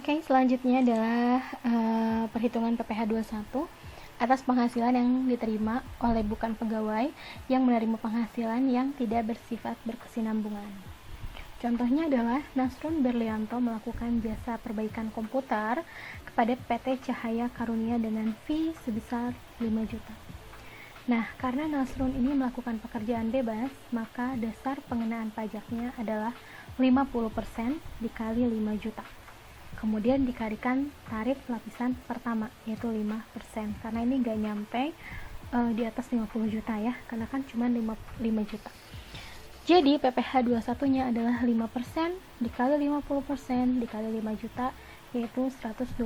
Oke, selanjutnya adalah perhitungan PPh 21 atas penghasilan yang diterima oleh bukan pegawai yang menerima penghasilan yang tidak bersifat berkesinambungan. Contohnya adalah Nasrun Berlianto melakukan jasa perbaikan komputer kepada PT Cahaya Karunia dengan fee sebesar 5 juta. Nah, karena Nasrun ini melakukan pekerjaan bebas, maka dasar pengenaan pajaknya adalah 50% dikali 5 juta. Kemudian dikalikan tarif lapisan pertama, yaitu 5%. Karena ini nggak nyampe di atas 50 juta ya, karena kan cuma 5 juta. Jadi PPh 21-nya adalah 5% dikali 50% dikali 5 juta, yaitu 125.000.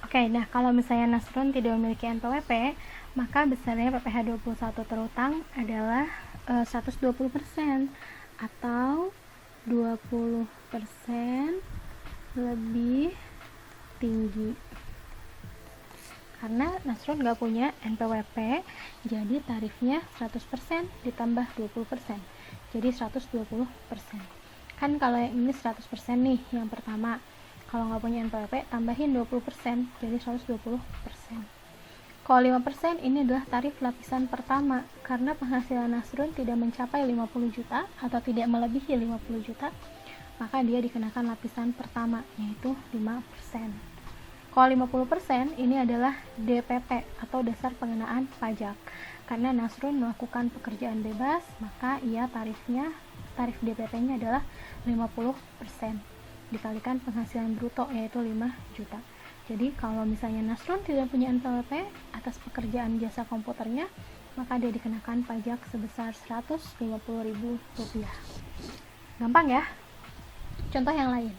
Oke, nah kalau misalnya Nasrun tidak memiliki NPWP, maka besarnya PPh 21 terutang adalah 120% atau 20% lebih tinggi. Karena Nasrun nggak punya NPWP, jadi tarifnya 100% ditambah 20%, jadi 120%. Kan kalau yang ini 100% nih, yang pertama. Kalau nggak punya NPWP, tambahin 20%, jadi 120%. Kalau 5% ini adalah tarif lapisan pertama, karena penghasilan Nasrun tidak mencapai 50 juta atau tidak melebihi 50 juta, maka dia dikenakan lapisan pertama, yaitu 5%. Kalau 50% ini adalah DPP atau dasar pengenaan pajak. Karena Nasrun melakukan pekerjaan bebas, maka tarif DPP-nya adalah 50% dikalikan penghasilan bruto, yaitu 5 juta. Jadi kalau misalnya Nasrun tidak punya NPWP atas pekerjaan jasa komputernya, maka dia dikenakan pajak sebesar Rp150.000. Gampang ya? Contoh yang lain.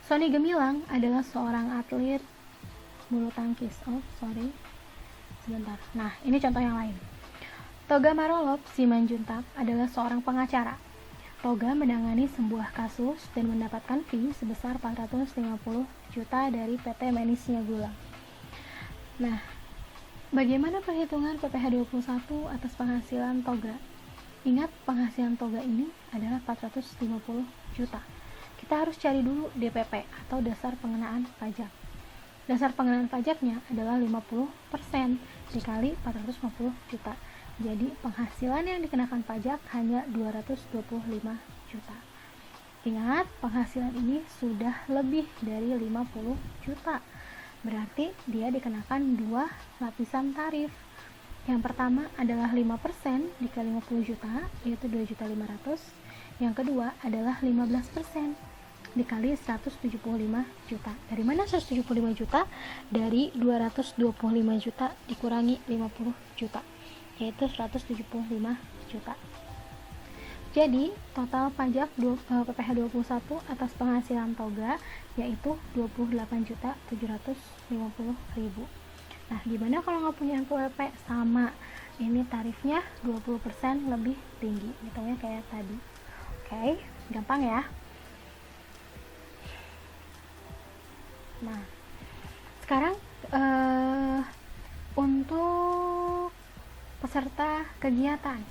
Sony Gemilang adalah seorang atlet bulu tangkis. Sebentar. Nah, ini contoh yang lain. Toga Marolop Simanjuntak adalah seorang pengacara. Toga menangani sebuah kasus dan mendapatkan fee sebesar 450 juta dari PT Manisnya Gula. Nah, bagaimana perhitungan PPh 21 atas penghasilan Toga? Ingat, penghasilan Toga ini adalah 450 juta. Kita harus cari dulu DPP atau dasar pengenaan pajak. Dasar pengenaan pajaknya adalah 50% dikali 450 juta. Jadi penghasilan yang dikenakan pajak hanya 225 juta. Ingat, penghasilan ini sudah lebih dari 50 juta. Berarti dia dikenakan dua lapisan tarif. Yang pertama adalah 5% dikali 50 juta, yaitu 2.500.000. Yang kedua adalah 15% dikali 175 juta. Dari mana 175 juta? Dari 225 juta dikurangi 50 juta, yaitu 175 juta. Jadi total pajak PPh 21 atas penghasilan Toga yaitu 28.750.000. Nah, gimana kalau nggak punya NPWP? Sama, ini tarifnya 20% lebih tinggi, hitungnya kayak tadi. Oke, gampang ya. Nah, sekarang untuk peserta kegiatan.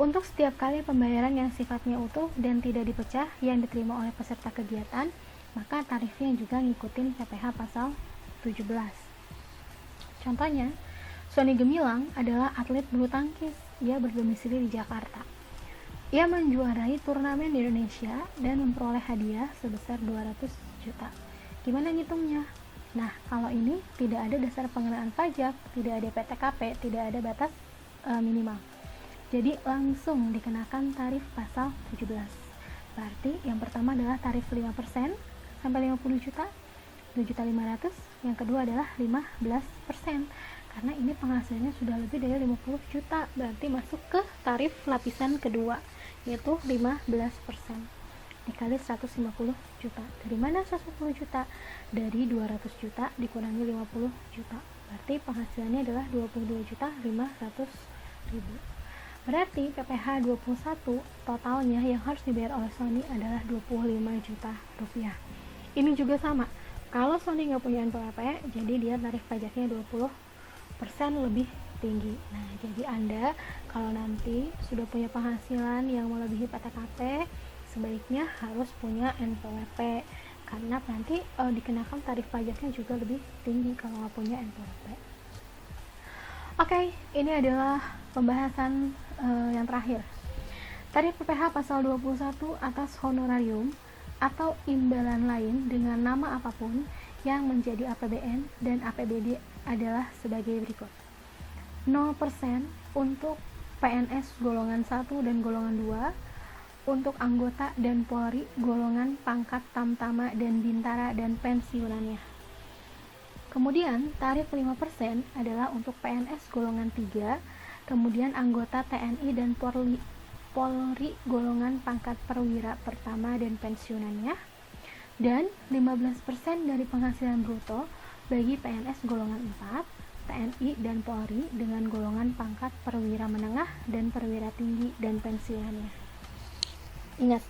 Untuk setiap kali pembayaran yang sifatnya utuh dan tidak dipecah yang diterima oleh peserta kegiatan, maka tarifnya juga ngikutin PPh pasal 17. Contohnya, Sony Gemilang adalah atlet bulu tangkis. Ia berdomisili di Jakarta. Ia menjuarai turnamen di Indonesia dan memperoleh hadiah sebesar 200 juta. Gimana ngitungnya? Nah, kalau ini tidak ada dasar pengenaan pajak, tidak ada PTKP, tidak ada batas minimal. Jadi langsung dikenakan tarif pasal 17. Berarti yang pertama adalah tarif 5% sampai 50 juta, 2.500.000. Yang kedua adalah 15%. Karena ini penghasilannya sudah lebih dari 50 juta, berarti masuk ke tarif lapisan kedua, yaitu 15%. Dikali 150 juta. Dari mana 150 juta? Dari 200 juta dikurangi 50 juta. Berarti penghasilannya adalah 22.500.000. Berarti PPh 21 totalnya yang harus dibayar oleh Sony adalah 25 juta rupiah. Ini juga sama. Kalau Sony nggak punya NPWP, jadi dia tarif pajaknya 20% lebih tinggi. Nah, jadi Anda kalau nanti sudah punya penghasilan yang melebihi PTKP, sebaiknya harus punya NPWP, karena nanti dikenakan tarif pajaknya juga lebih tinggi kalau nggak punya NPWP. Oke, ini adalah pembahasan yang terakhir. Tarif PPh pasal 21 atas honorarium atau imbalan lain dengan nama apapun yang menjadi APBN dan APBD adalah sebagai berikut. 0% untuk PNS golongan 1 dan golongan 2, untuk anggota dan Polri golongan pangkat Tamtama dan Bintara dan pensiunannya. Kemudian tarif 5% adalah untuk PNS golongan 3, kemudian anggota TNI dan Polri golongan pangkat perwira pertama dan pensiunannya, dan 15% dari penghasilan bruto bagi PNS golongan 4, TNI dan Polri dengan golongan pangkat perwira menengah dan perwira tinggi dan pensiunannya. Ingat,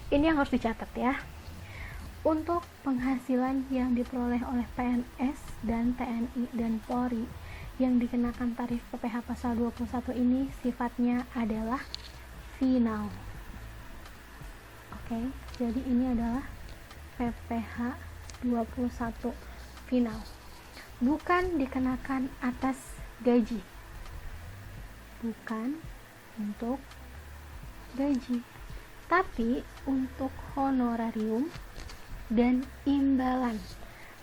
ini yang harus dicatat ya. Untuk penghasilan yang diperoleh oleh PNS dan TNI dan Polri yang dikenakan tarif PPh pasal 21 ini sifatnya adalah final. Oke, jadi ini adalah PPh 21 final, bukan dikenakan atas gaji, bukan untuk gaji, tapi untuk honorarium dan imbalan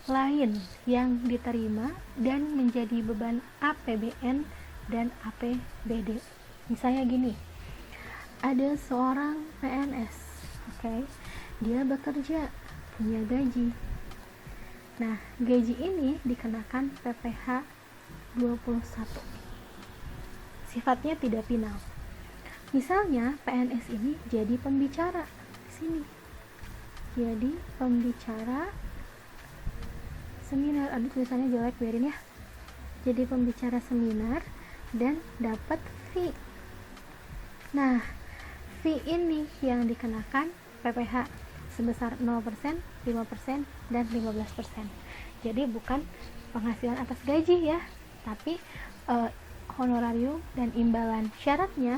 lain yang diterima dan menjadi beban APBN dan APBD. Misalnya gini, ada seorang PNS, dia bekerja, punya gaji. Nah, gaji ini dikenakan PPh 21. Sifatnya tidak final. Misalnya PNS ini jadi pembicara di sini. Jadi pembicara seminar, aduh tulisannya jelek, biarin ya. Jadi pembicara seminar dan dapat fee. Nah, fee ini yang dikenakan PPh sebesar 0%, 5%, dan 15%. Jadi bukan penghasilan atas gaji ya, tapi honorarium dan imbalan. Syaratnya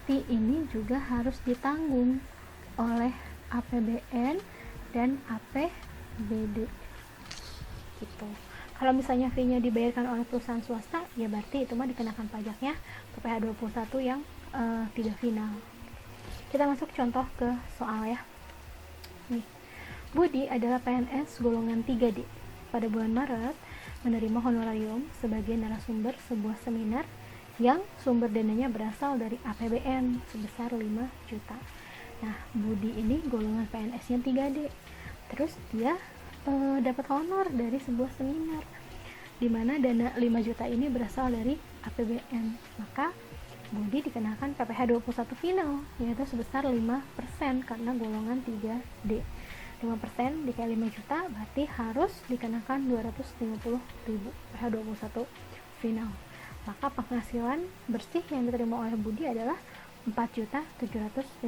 fee ini juga harus ditanggung oleh APBN dan APBD gitu. Kalau misalnya fee-nya dibayarkan oleh perusahaan swasta, ya berarti itu mah dikenakan pajaknya PPh 21 yang tidak final. Kita masuk contoh ke soal ya. Nih, Budi adalah PNS golongan 3D. Pada bulan Maret menerima honorarium sebagai narasumber sebuah seminar yang sumber dananya berasal dari APBN sebesar 5 juta. Nah, Budi ini golongan PNS-nya 3D. Terus dia dapat honor dari sebuah seminar di mana dana 5 juta ini berasal dari APBN. Maka Budi dikenakan PPh 21 final, yaitu sebesar 5% karena golongan 3D. 5% dikali 5 juta berarti harus dikenakan 250.000 PPh 21 final. Maka penghasilan bersih yang diterima oleh Budi adalah 4.750.000.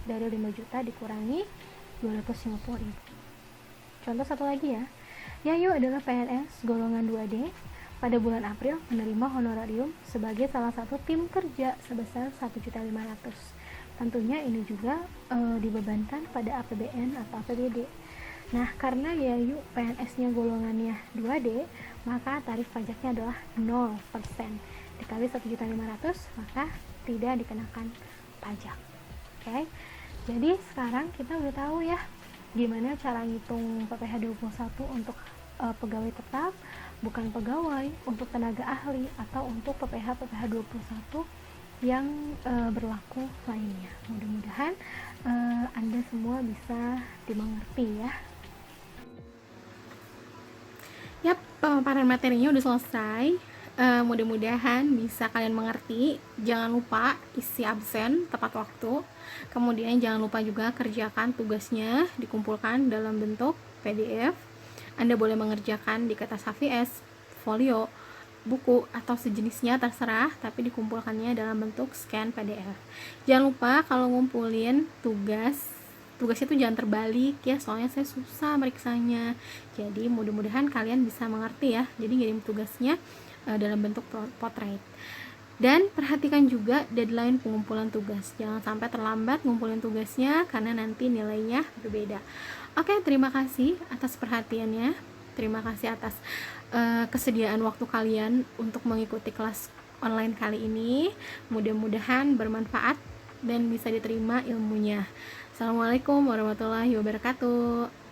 Dari 5 juta dikurangi 250.000. Contoh satu lagi ya. Yayu adalah PNS golongan 2D. Pada bulan April menerima honorarium sebagai salah satu tim kerja sebesar 1.500.000. Tentunya ini juga dibebankan pada APBN atau APBD. Nah, karena Yayu PNS-nya golongannya 2D, maka tarif pajaknya adalah 0%. Dikali 1.500.000, maka tidak dikenakan pajak. Oke. Jadi sekarang kita udah tahu ya gimana cara ngitung PPh 21 untuk pegawai tetap, bukan pegawai, untuk tenaga ahli, atau untuk PPh 21 yang berlaku lainnya. Mudah-mudahan Anda semua bisa dimengerti ya. Yap, pemaparan materinya udah selesai. Mudah-mudahan bisa kalian mengerti. Jangan lupa isi absen tepat waktu. Kemudian jangan lupa juga kerjakan tugasnya, dikumpulkan dalam bentuk PDF. Anda boleh mengerjakan di kertas HVS, folio, buku, atau sejenisnya terserah, tapi dikumpulkannya dalam bentuk scan PDF. Jangan lupa kalau ngumpulin tugasnya tuh jangan terbalik ya, soalnya saya susah meriksanya. Jadi mudah-mudahan kalian bisa mengerti ya. Jadi ngirim tugasnya dalam bentuk portrait. Dan perhatikan juga deadline pengumpulan tugas. Jangan sampai terlambat ngumpulin tugasnya karena nanti nilainya berbeda. Oke, terima kasih atas perhatiannya. Terima kasih atas kesediaan waktu kalian untuk mengikuti kelas online kali ini. Mudah-mudahan bermanfaat dan bisa diterima ilmunya. Assalamualaikum warahmatullahi wabarakatuh.